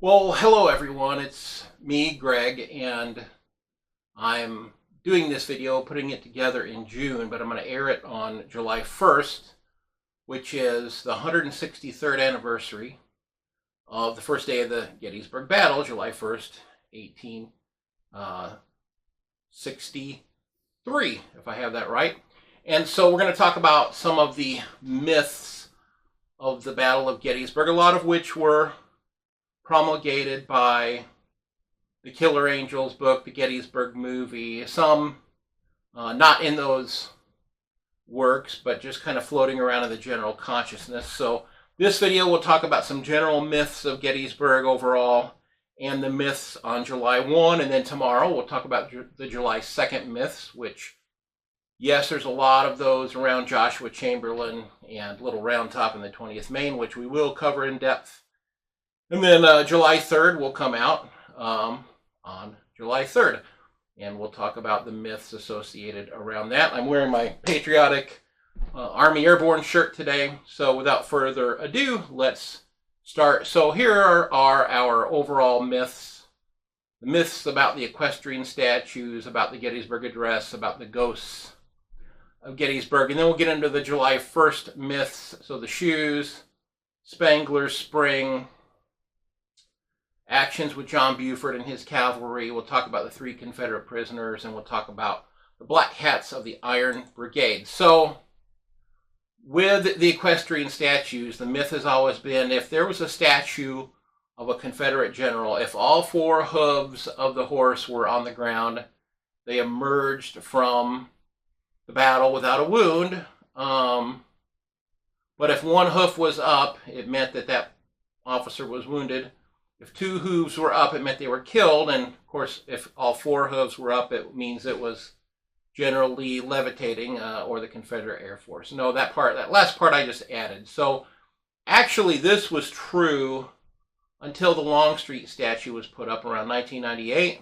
Well, hello everyone, it's me, Greg, and I'm doing this video, putting it together in June, but I'm going to air it on July 1st, which is the 163rd anniversary of the first day of the Gettysburg Battle, July 1st, 1863, if I have that right. And so we're going to talk about some of the myths of the Battle of Gettysburg, a lot of which were promulgated by the Killer Angels book, the Gettysburg movie, some not in those works, but just kind of floating around in the general consciousness. So this video will talk about some general myths of Gettysburg overall and the myths on July 1, and then tomorrow we'll talk about the July 2nd myths, which, yes, there's a lot of those around Joshua Chamberlain and Little Round Top in the 20th Maine, which we will cover in depth. And then July 3rd will come out on July 3rd, and we'll talk about the myths associated around that. I'm wearing my patriotic Army Airborne shirt today, so without further ado, let's start. So here are our overall myths. The myths about the equestrian statues, about the Gettysburg Address, about the ghosts of Gettysburg, and then we'll get into the July 1st myths, so the shoes, Spangler's Spring, actions with John Buford and his cavalry. We'll talk about the 3 Confederate prisoners, and we'll talk about the Black Hats of the Iron Brigade. So with the equestrian statues, the myth has always been if there was a statue of a Confederate general, if all 4 hooves of the horse were on the ground, they emerged from the battle without a wound. But if 1 hoof was up, it meant that that officer was wounded. If 2 hooves were up, it meant they were killed. And of course, if all 4 hooves were up, it means it was General Lee levitating, or the Confederate Air Force. No, that last part I just added. So actually, this was true until the Longstreet statue was put up around 1998.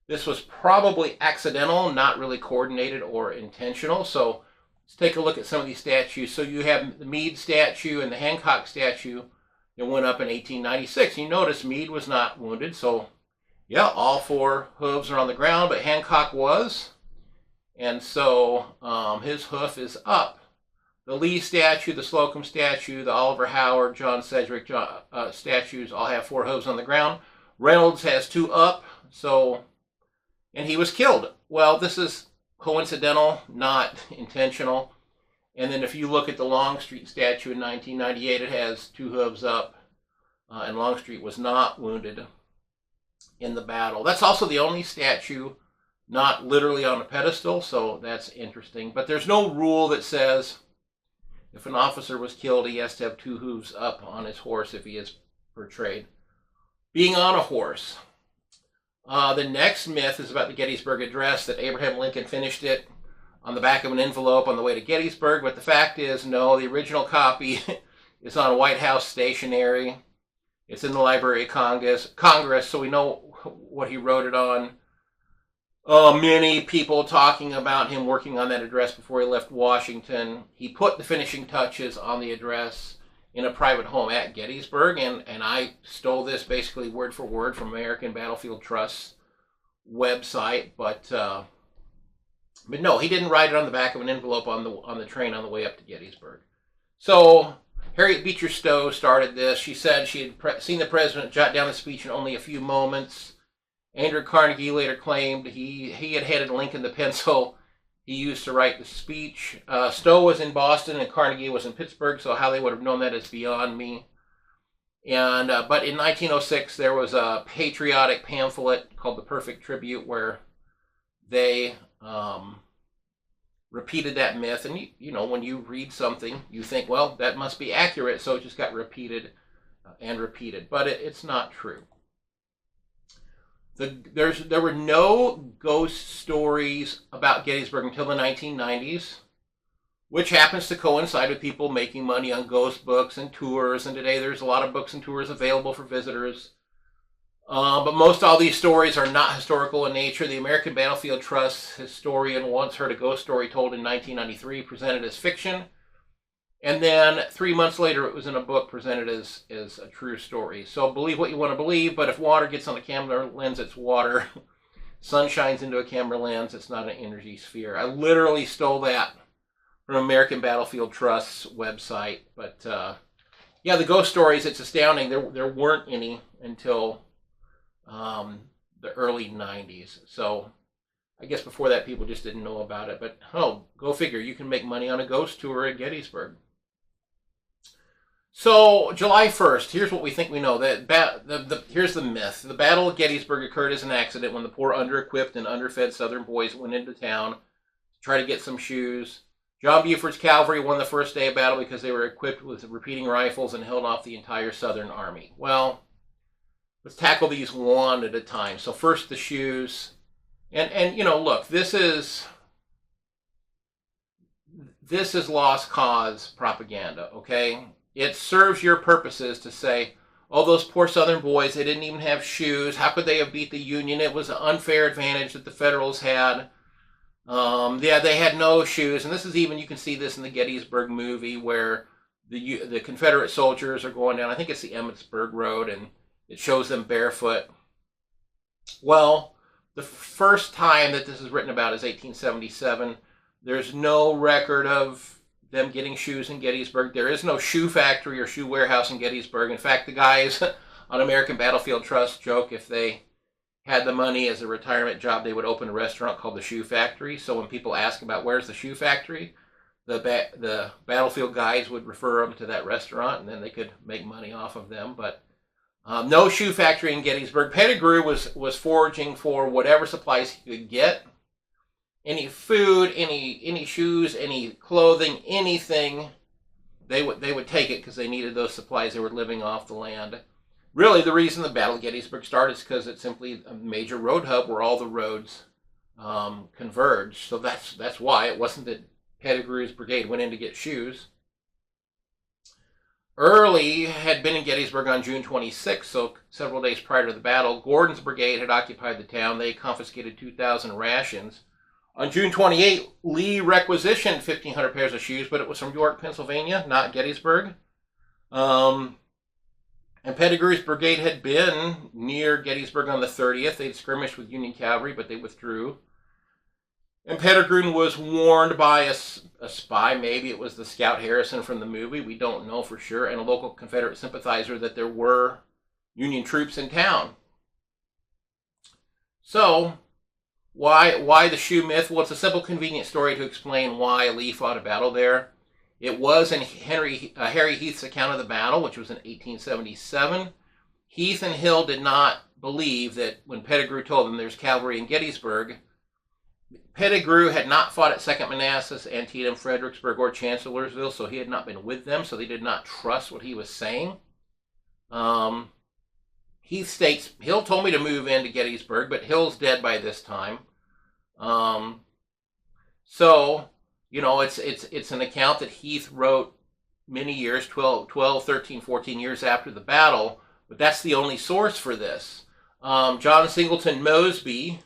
This was probably accidental, not really coordinated or intentional. So let's take a look at some of these statues. So you have the Meade statue and the Hancock statue. It went up in 1896. You notice Meade was not wounded, so yeah, all 4 hooves are on the ground, but Hancock was, and so his hoof is up. The Lee statue, the Slocum statue, the Oliver Howard, John Sedgwick statues all have 4 hooves on the ground. Reynolds has 2 up, so, and he was killed. Well, this is coincidental, not intentional. And then if you look at the Longstreet statue in 1998, it has 2 hooves up, and Longstreet was not wounded in the battle. That's also the only statue not literally on a pedestal, so that's interesting. But there's no rule that says if an officer was killed, he has to have 2 hooves up on his horse if he is portrayed being on a horse. The next myth is about the Gettysburg Address, that Abraham Lincoln finished it on the back of an envelope on the way to Gettysburg, but the fact is, no, the original copy is on White House stationery. It's in the Library of Congress, so we know what he wrote it on. Many people talking about him working on that address before he left Washington. He put the finishing touches on the address in a private home at Gettysburg, and I stole this basically word for word from American Battlefield Trust's website, but no, he didn't write it on the back of an envelope on the train on the way up to Gettysburg. So Harriet Beecher Stowe started this. She said she had seen the president jot down the speech in only a few moments. Andrew Carnegie later claimed he had handed Lincoln the pencil he used to write the speech. Stowe was in Boston and Carnegie was in Pittsburgh, so how they would have known that is beyond me. And but in 1906, there was a patriotic pamphlet called The Perfect Tribute where they repeated that myth. And you know, when you read something, you think, well, that must be accurate, so it just got repeated and repeated. But it's not true. There were no ghost stories about Gettysburg until the 1990s, which happens to coincide with people making money on ghost books and tours. And today there's a lot of books and tours available for visitors. But most all these stories are not historical in nature. The American Battlefield Trust historian once heard a ghost story told in 1993 presented as fiction. And then 3 months later, it was in a book presented as a true story. So believe what you want to believe, but if water gets on a camera lens, it's water. Sun shines into a camera lens, it's not an energy sphere. I literally stole that from American Battlefield Trust's website. But yeah, the ghost stories, it's astounding. There weren't any until the early 90s. So I guess before that, people just didn't know about it. But oh, go figure, you can make money on a ghost tour at Gettysburg. So, July 1st, here's what we think we know. Here's the myth. The Battle of Gettysburg occurred as an accident when the poor under-equipped and underfed Southern boys went into town to try to get some shoes. John Buford's cavalry won the first day of battle because they were equipped with repeating rifles and held off the entire Southern army. Well, let's tackle these one at a time. So first, the shoes. And you know, look, this is lost cause propaganda, okay? It serves your purposes to say, oh, those poor Southern boys, they didn't even have shoes. How could they have beat the Union? It was an unfair advantage that the Federals had. Yeah, they had no shoes. And this is even, you can see this in the Gettysburg movie where the Confederate soldiers are going down, I think it's the Emmitsburg Road, and it shows them barefoot. Well, the first time that this is written about is 1877. There's no record of them getting shoes in Gettysburg. There is no shoe factory or shoe warehouse in Gettysburg. In fact, the guys on American Battlefield Trust joke if they had the money as a retirement job, they would open a restaurant called the Shoe Factory. So when people ask about where's the shoe factory, the Battlefield guys would refer them to that restaurant, and then they could make money off of them. But no shoe factory in Gettysburg. Pettigrew was foraging for whatever supplies he could get. Any food, any shoes, any clothing, anything, they would take it because they needed those supplies. They were living off the land. Really, the reason the Battle of Gettysburg started is because it's simply a major road hub where all the roads converge. So that's why. It wasn't that Pettigrew's brigade went in to get shoes. Early had been in Gettysburg on June 26, so several days prior to the battle. Gordon's brigade had occupied the town. They confiscated 2,000 rations. On June 28, Lee requisitioned 1,500 pairs of shoes, but it was from York, Pennsylvania, not Gettysburg. And Pettigrew's brigade had been near Gettysburg on the 30th. They'd skirmished with Union cavalry, but they withdrew. And Pettigrew was warned by a spy, maybe it was the scout Harrison from the movie, we don't know for sure, and a local Confederate sympathizer that there were Union troops in town. So, why the shoe myth? Well, it's a simple, convenient story to explain why Lee fought a battle there. It was in Harry Heath's account of the battle, which was in 1877. Heath and Hill did not believe that when Pettigrew told them there's cavalry in Gettysburg. Pettigrew had not fought at 2nd Manassas, Antietam, Fredericksburg, or Chancellorsville, so he had not been with them, so they did not trust what he was saying. Heath states, Hill told me to move into Gettysburg, but Hill's dead by this time. So, you know, it's an account that Heath wrote many years, 12, 13, 14 years after the battle, but that's the only source for this. John Singleton Mosby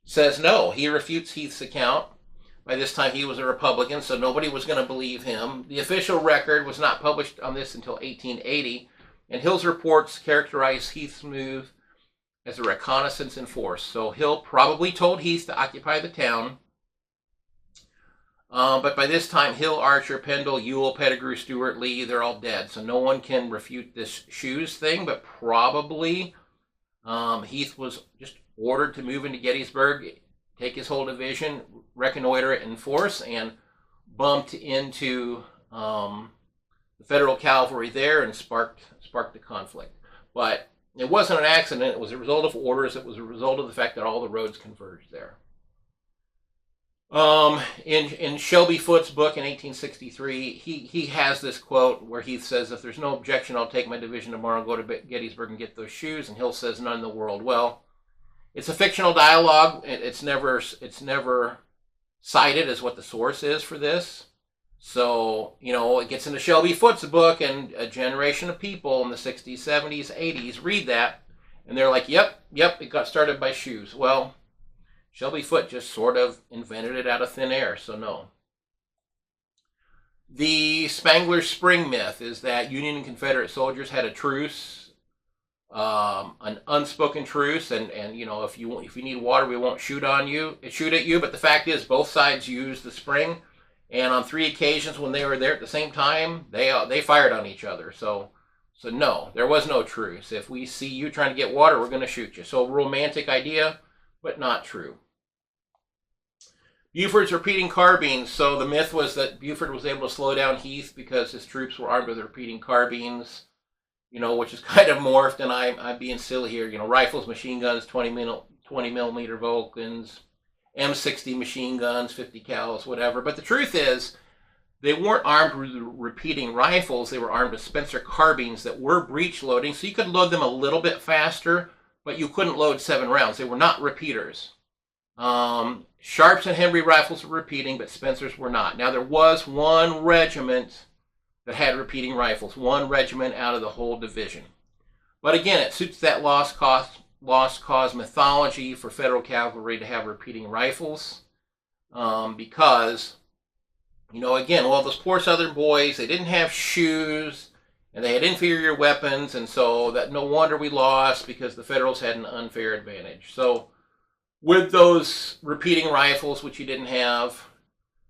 says no. He refutes Heath's account. By this time, he was a Republican, so nobody was going to believe him. The official record was not published on this until 1880, and Hill's reports characterized Heath's move as a reconnaissance in force. So Hill probably told Heath to occupy the town. But by this time, Hill, Archer, Pendle, Ewell, Pettigrew, Stewart, Lee, they're all dead. So no one can refute this shoes thing, but probably Heath was just ordered to move into Gettysburg, take his whole division, reconnoiter it in force, and bumped into the Federal cavalry there and sparked the conflict. But it wasn't an accident. It was a result of orders. It was a result of the fact that all the roads converged there. In Shelby Foote's book in 1863, he has this quote where he says, if there's no objection, I'll take my division tomorrow and go to Gettysburg and get those shoes. And Hill says, none in the world. Well, it's a fictional dialogue. It's never cited as what the source is for this. So, you know, it gets into Shelby Foote's book, and a generation of people in the 60s, 70s, 80s read that, and they're like, yep, it got started by shoes. Well, Shelby Foote just sort of invented it out of thin air, so no. The Spangler's Spring myth is that Union and Confederate soldiers had a truce, an unspoken truce, and you know, if you need water, we won't shoot at you. But the fact is, both sides used the spring, and on 3 occasions when they were there at the same time, they fired on each other. So no, there was no truce. If we see you trying to get water, we're going to shoot you. So romantic idea, but not true. Buford's repeating carbines. So the myth was that Buford was able to slow down Heath because his troops were armed with repeating carbines, you know, which is kind of morphed, and I'm being silly here. You know, rifles, machine guns, 20 millimeter Vulcans, M60 machine guns, 50 cals, whatever. But the truth is, they weren't armed with repeating rifles. They were armed with Spencer carbines that were breech loading, so you could load them a little bit faster, but you couldn't load 7 rounds. They were not repeaters. Sharps and Henry rifles were repeating, but Spencers were not. Now, there was one regiment that had repeating rifles, one regiment out of the whole division. But again, it suits that lost cause mythology for Federal cavalry to have repeating rifles, because, you know, again, well, those poor Southern boys, they didn't have shoes, and they had inferior weapons, and so that no wonder we lost, because the Federals had an unfair advantage. So with those repeating rifles, which you didn't have,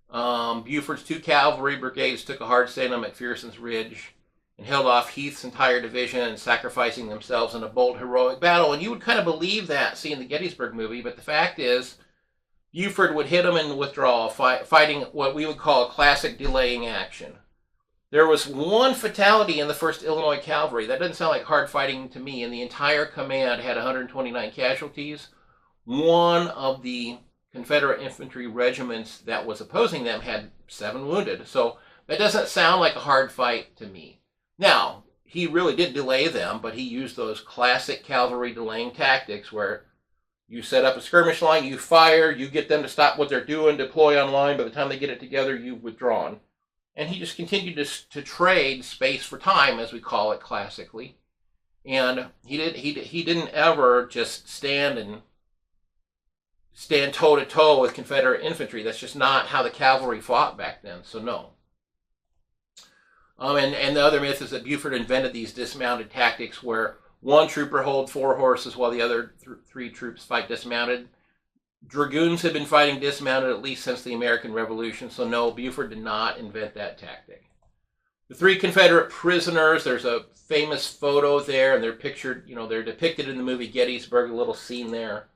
Buford's 2 cavalry brigades took a hard stand on McPherson's Ridge and held off Heath's entire division, sacrificing themselves in a bold, heroic battle. And you would kind of believe that, seeing the Gettysburg movie, but the fact is, Buford would hit them in withdrawal, fighting what we would call a classic delaying action. There was 1 fatality in the 1st Illinois Cavalry. That doesn't sound like hard fighting to me, and the entire command had 129 casualties. One of the Confederate infantry regiments that was opposing them had 7 wounded. So that doesn't sound like a hard fight to me. Now, he really did delay them, but he used those classic cavalry delaying tactics where you set up a skirmish line, you fire, you get them to stop what they're doing, deploy on line. By the time they get it together, you've withdrawn. And he just continued to trade space for time, as we call it classically. And he didn't ever just stand toe-to-toe with Confederate infantry. That's just not how the cavalry fought back then, so no. And the other myth is that Buford invented these dismounted tactics where one trooper holds 4 horses while the other 3 troops fight dismounted. Dragoons had been fighting dismounted at least since the American Revolution, so no, Buford did not invent that tactic. The 3 Confederate prisoners, there's a famous photo there, and they're pictured, you know, they're depicted in the movie Gettysburg, a little scene there.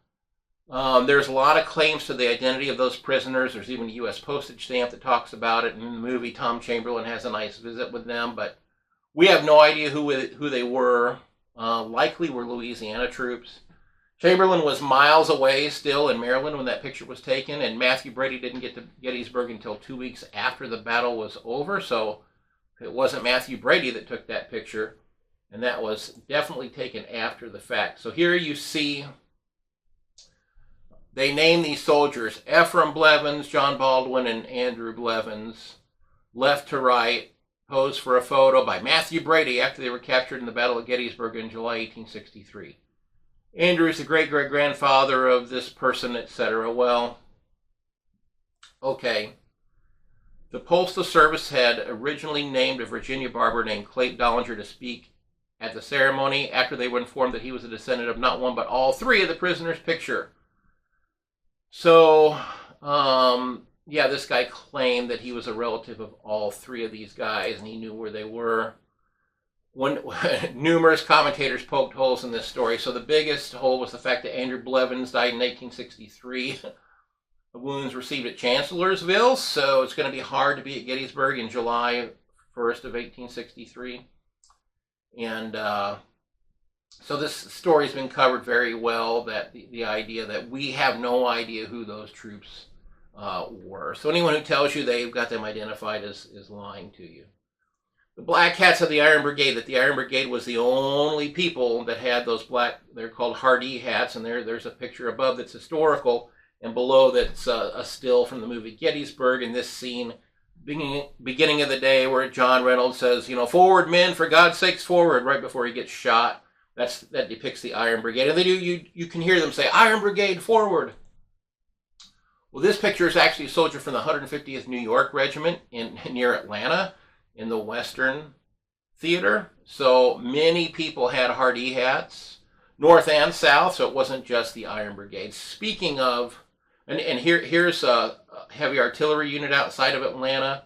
There's a lot of claims to the identity of those prisoners. There's even a U.S. postage stamp that talks about it. In the movie, Tom Chamberlain has a nice visit with them, but we have no idea who they were. Likely were Louisiana troops. Chamberlain was miles away still in Maryland when that picture was taken, and Matthew Brady didn't get to Gettysburg until 2 weeks after the battle was over, so it wasn't Matthew Brady that took that picture, and that was definitely taken after the fact. So here you see they name these soldiers Ephraim Blevins, John Baldwin, and Andrew Blevins, left to right, posed for a photo by Matthew Brady after they were captured in the Battle of Gettysburg in July 1863. Andrew is the great-great-grandfather of this person, etc. Well, okay. The Postal Service had originally named a Virginia barber named Clayton Dollinger to speak at the ceremony after they were informed that he was a descendant of not one but all 3 of the prisoners' picture. So, yeah, this guy claimed that he was a relative of all 3 of these guys, and he knew where they were. Numerous commentators poked holes in this story. So the biggest hole was the fact that Andrew Blevins died in 1863 of wounds received at Chancellorsville. So it's going to be hard to be at Gettysburg in July 1st of 1863. And so this story's been covered very well, that the idea that we have no idea who those troops were. So anyone who tells you they've got them identified is lying to you. The Black Hats of the Iron Brigade, that the Iron Brigade was the only people that had those black, they're called Hardee hats, and there's a picture above that's historical, and below that's a still from the movie Gettysburg, in this scene, beginning of the day, where John Reynolds says, you know, "Forward, men, for God's sakes, forward," right before he gets shot. That depicts the Iron Brigade. And they do, you can hear them say, "Iron Brigade, forward." Well, this picture is actually a soldier from the 150th New York Regiment near Atlanta in the Western Theater. So many people had Hardee hats, north and south, so it wasn't just the Iron Brigade. Speaking of, and here's a heavy artillery unit outside of Atlanta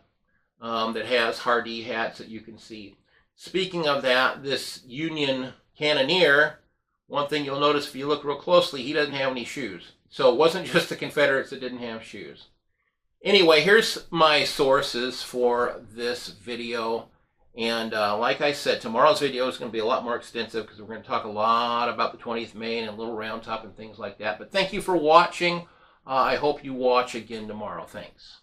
that has Hardee hats that you can see. Speaking of that, this Union cannoneer, one thing you'll notice if you look real closely, he doesn't have any shoes. So it wasn't just the Confederates that didn't have shoes. Anyway, here's my sources for this video. And like I said, tomorrow's video is going to be a lot more extensive because we're going to talk a lot about the 20th Maine and Little Round Top and things like that. But thank you for watching. I hope you watch again tomorrow. Thanks.